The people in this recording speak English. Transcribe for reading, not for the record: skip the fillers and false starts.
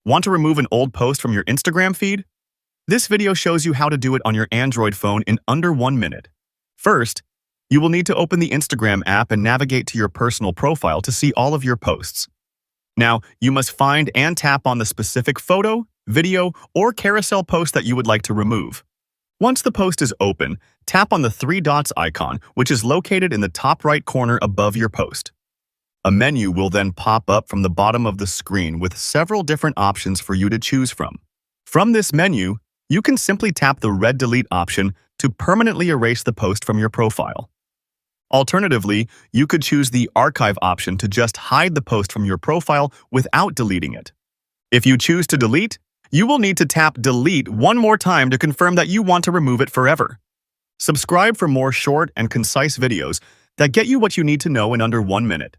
Want to remove an old post from your Instagram feed? This video shows you how to do it on your Android phone in under 1 minute. First, you will need to open the Instagram app and navigate to your personal profile to see all of your posts. Now, you must find and tap on the specific photo, video, or carousel post that you would like to remove. Once the post is open, tap on the 3 dots icon, which is located in the top right corner above your post. A menu will then pop up from the bottom of the screen with several different options for you to choose from. From this menu, you can simply tap the red delete option to permanently erase the post from your profile. Alternatively, you could choose the archive option to just hide the post from your profile without deleting it. If you choose to delete, you will need to tap delete one more time to confirm that you want to remove it forever. Subscribe for more short and concise videos that get you what you need to know in under 1 minute.